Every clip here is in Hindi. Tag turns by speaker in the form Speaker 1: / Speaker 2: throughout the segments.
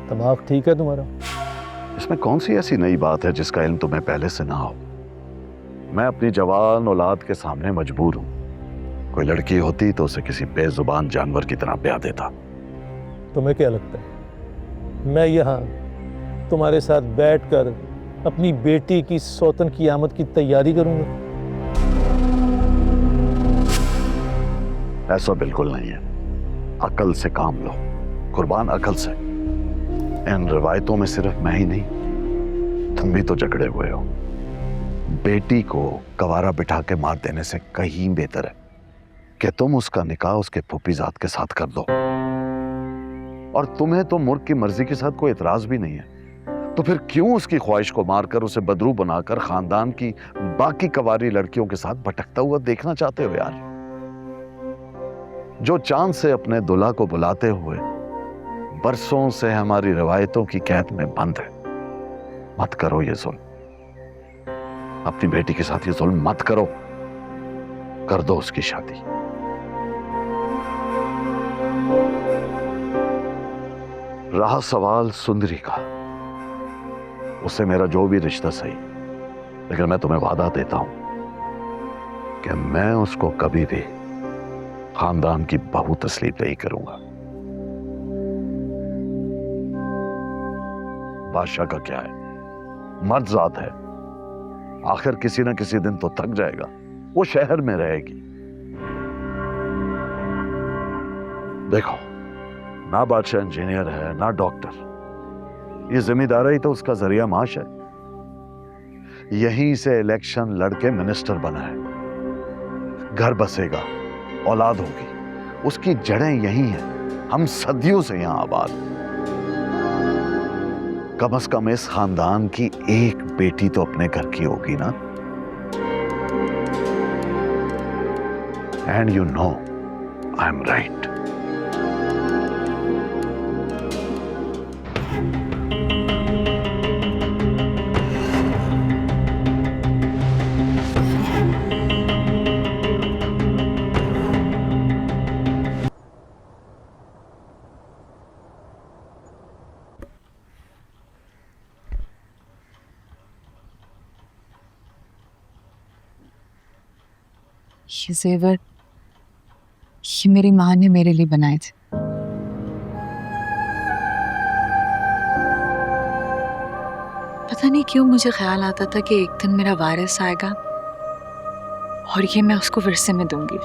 Speaker 1: दिमाग ठीक है तुम्हारा?
Speaker 2: इसमें कौन सी ऐसी नई बात है जिसका इल्म तुम्हें पहले से ना हो? मैं अपनी जवान औलाद के सामने मजबूर हूं। कोई लड़की होती तो उसे किसी बेजुबान जानवर की तरह ब्याह देता।
Speaker 1: तुम्हें क्या लगता है मैं यहाँ तुम्हारे साथ बैठकर अपनी बेटी की सौतन की आमद की तैयारी करूंगा?
Speaker 2: ऐसा बिल्कुल नहीं है। अकल से काम लो, कुर्बान अकल से। इन रिवायतों में सिर्फ मैं ही नहीं, तुम भी तो जकड़े हुए हो। बेटी को कवारा बिठा के मार देने से कहीं बेहतर है कि तुम उसका निकाह उसके फूफीजाद के साथ कर दो। और तुम्हें तो मुर्ख की मर्जी के साथ कोई एतराज भी नहीं है, तो फिर क्यों उसकी ख्वाहिश को मारकर उसे बदरू बनाकर खानदान की बाकी कवारी लड़कियों के साथ भटकता हुआ देखना चाहते हो यार? जो चांद से अपने दुल्हा को बुलाते हुए बरसों से हमारी रिवायतों की कैद में बंद है। मत करो ये जुल्म, अपनी बेटी के साथ ये जुल्म मत करो। कर दो उसकी शादी। रहा सवाल सुंदरी का, उससे मेरा जो भी रिश्ता सही, लेकिन मैं तुम्हें वादा देता हूं कि मैं उसको कभी भी खानदान की बहू तस्लीम नहीं करूंगा। बादशाह का क्या है, मर्द जात है, आखिर किसी ना किसी दिन तो थक जाएगा। वो शहर में रहेगी। देखो, ना बादशाह इंजीनियर है ना डॉक्टर, ये जिम्मेदारी तो उसका जरिया माश है। यहीं से इलेक्शन लड़के मिनिस्टर बना है, घर बसेगा, औलाद होगी, उसकी जड़ें यहीं हैं। हम सदियों से यहां आबाद। कम से कम इस खानदान की एक बेटी तो अपने घर की होगी ना। And you know I am right.
Speaker 3: ये जेवर ये मेरी माँ ने मेरे लिए बनाए थे। पता नहीं क्यों मुझे ख्याल आता था कि एक दिन मेरा वारिस आएगा और ये मैं उसको विरसे में दूंगी।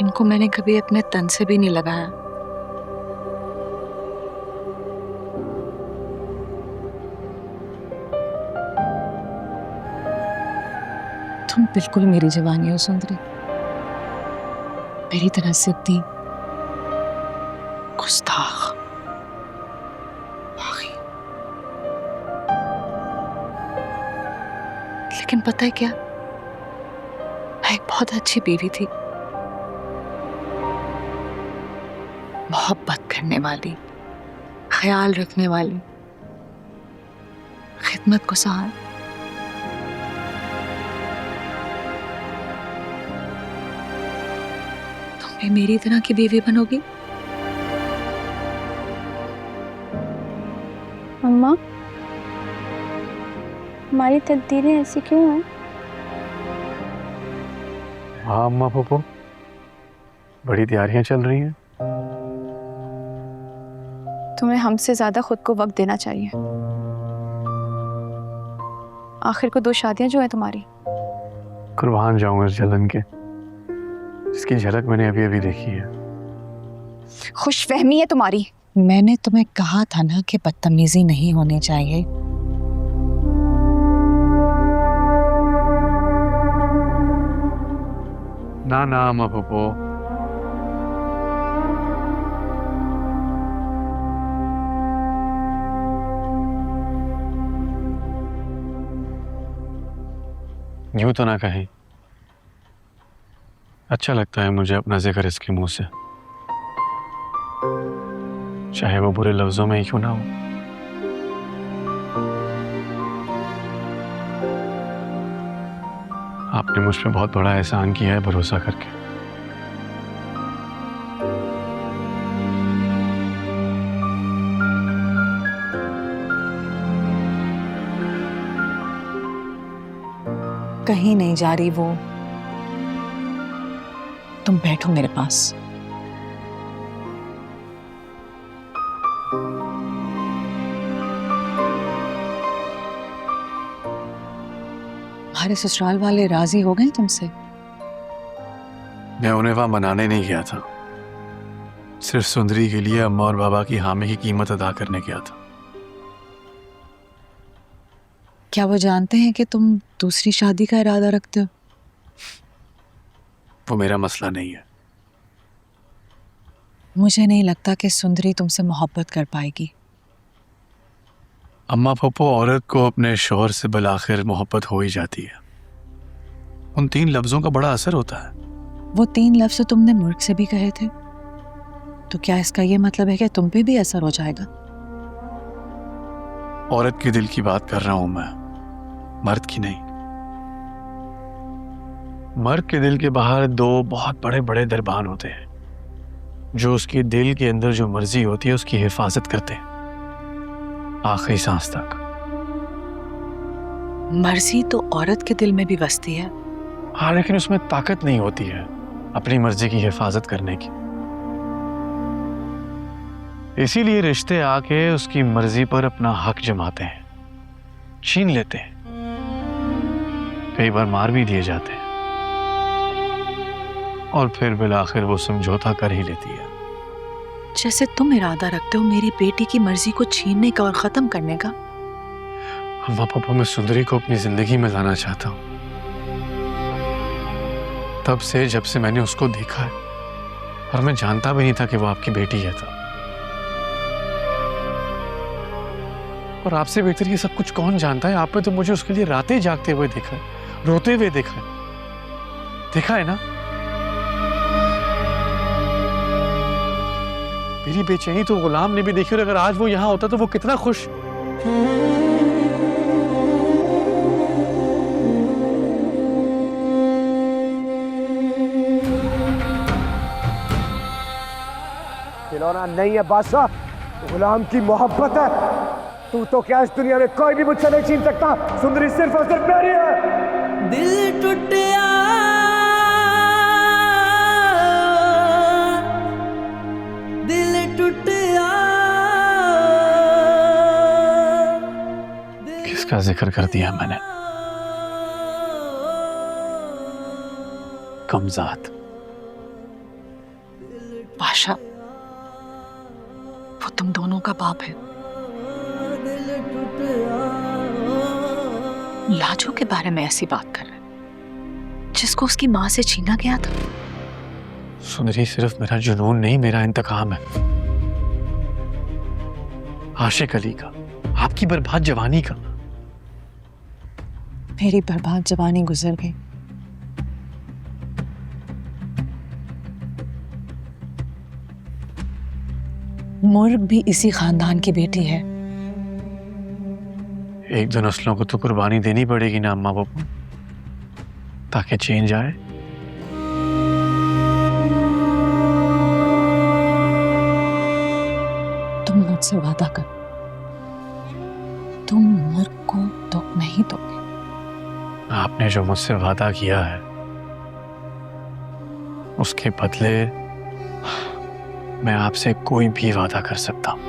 Speaker 3: इनको मैंने कभी अपने तन से भी नहीं लगाया। तुम बिल्कुल मेरी जवानी हो सुंदरी, मेरी तरह सिद्धि, गुस्ताख, बागी। लेकिन पता है क्या, मैं एक बहुत अच्छी बीवी थी, मोहब्बत करने वाली, ख्याल रखने वाली, खिदमत गुज़ार। तुम भी मेरी तरह की बीवी बनोगी?
Speaker 4: अम्मा, हमारी तकदीरें ऐसी क्यों हैं?
Speaker 5: हाँ अम्मा पप्पू, बड़ी तैयारियां चल रही हैं।
Speaker 4: तुम्हें हमसे ज्यादा खुद को वक्त देना चाहिए। आखिर को 2 शादियां जो है तुम्हारी।
Speaker 5: कुर्बान जाऊंगा इस जलन के, जिसकी झलक मैंने अभी अभी देखी है।
Speaker 4: खुशफहमी है तुम्हारी।
Speaker 3: मैंने तुम्हें कहा था ना कि बदतमीजी नहीं होनी चाहिए।
Speaker 5: ना ना अम्मा पप्पू, यूं तो ना कहें। अच्छा लगता है मुझे अपना जिक्र इसके मुंह से, चाहे वो बुरे लफ्जों में ही क्यों ना हो। आपने मुझ पे बहुत बड़ा एहसान किया है भरोसा करके।
Speaker 3: कहीं नहीं जा रही वो। तुम बैठो मेरे पास। हमारे ससुराल वाले राजी हो गए तुमसे?
Speaker 5: मैं उन्हें वहां मनाने नहीं गया था, सिर्फ सुंदरी के लिए अम्मा और बाबा की हामी की कीमत अदा करने गया था।
Speaker 3: क्या वो जानते हैं कि तुम दूसरी शादी का इरादा रखते हो?
Speaker 5: वो मेरा मसला नहीं है।
Speaker 3: मुझे नहीं लगता कि सुंदरी तुमसे मोहब्बत कर पाएगी।
Speaker 5: अम्मा पप्पो, औरत को अपने शौहर से बिलाखिर मोहब्बत हो ही जाती है। उन 3 लफ्जों का बड़ा असर होता है।
Speaker 3: वो 3 लफ्ज तुमने मुल्क से भी कहे थे, तो क्या इसका ये मतलब है कि तुम पे भी असर हो जाएगा?
Speaker 5: औरत के दिल की बात कर रहा हूं मैं, मर्द की नहीं। मर्द के दिल के बाहर 2 बहुत बड़े बड़े दरबान होते हैं जो उसके दिल के अंदर जो मर्जी होती है उसकी हिफाजत करते हैं आखिरी सांस तक।
Speaker 3: मर्जी तो औरत के दिल में भी बसती है।
Speaker 5: हाँ, लेकिन उसमें ताकत नहीं होती है अपनी मर्जी की हिफाजत करने की। इसीलिए रिश्ते आके उसकी मर्जी पर अपना हक जमाते हैं, छीन लेते हैं, कई बार मार भी दिए जाते हैं, और फिर बिलाखिर वो समझौता कर ही लेती है।
Speaker 3: जैसे तुम इरादा रखते हो मेरी बेटी की मर्जी को छीनने का और खत्म करने का।
Speaker 5: अम्मा पापा, मैं सुंदरी को अपनी जिंदगी में लाना चाहता हूं। तब से, जब से मैंने उसको देखा है, और मैं जानता भी नहीं था कि वो आपकी बेटी है था। और आपसे बेहतर ये सब कुछ कौन जानता है? आपने तो मुझे उसके लिए रातें जागते हुए देखा है, रोते हुए देखा है ना? मेरी बेचैनी तो गुलाम ने भी देखी, और अगर आज वो यहाँ होता तो वो कितना खुश।
Speaker 6: खिलौना नहीं है बादशाह, गुलाम की मोहब्बत है। तू तो क्या इस दुनिया में कोई भी मुझसे नहीं छीन सकता। सुंदरी सिर्फ और सिर्फ मेरी है।
Speaker 7: दिल टूटिया, दिल टूटिया।
Speaker 5: किसका जिक्र कर दिया मैंने? कमजात।
Speaker 3: बादशाह, वो तुम दोनों का बाप है। लाजो के बारे में ऐसी बात कर रहे हैं जिसको उसकी मां से छीना गया था।
Speaker 5: सुंदरी सिर्फ मेरा जुनून नहीं, मेरा इंतकाम है। आशिक अली का, आपकी बर्बाद जवानी का।
Speaker 3: मेरी बर्बाद जवानी गुजर गई। मुर्ग भी इसी खानदान की बेटी है।
Speaker 5: एक दो नस्लों को तो कुर्बानी देनी पड़ेगी ना अम्मा बापू, ताकि चेंज आए।
Speaker 3: तुम मुझसे वादा कर, तुम मुर्ग को दुख नहीं दोगे।
Speaker 5: आपने जो मुझसे वादा किया है उसके बदले मैं आपसे कोई भी वादा कर सकता हूं।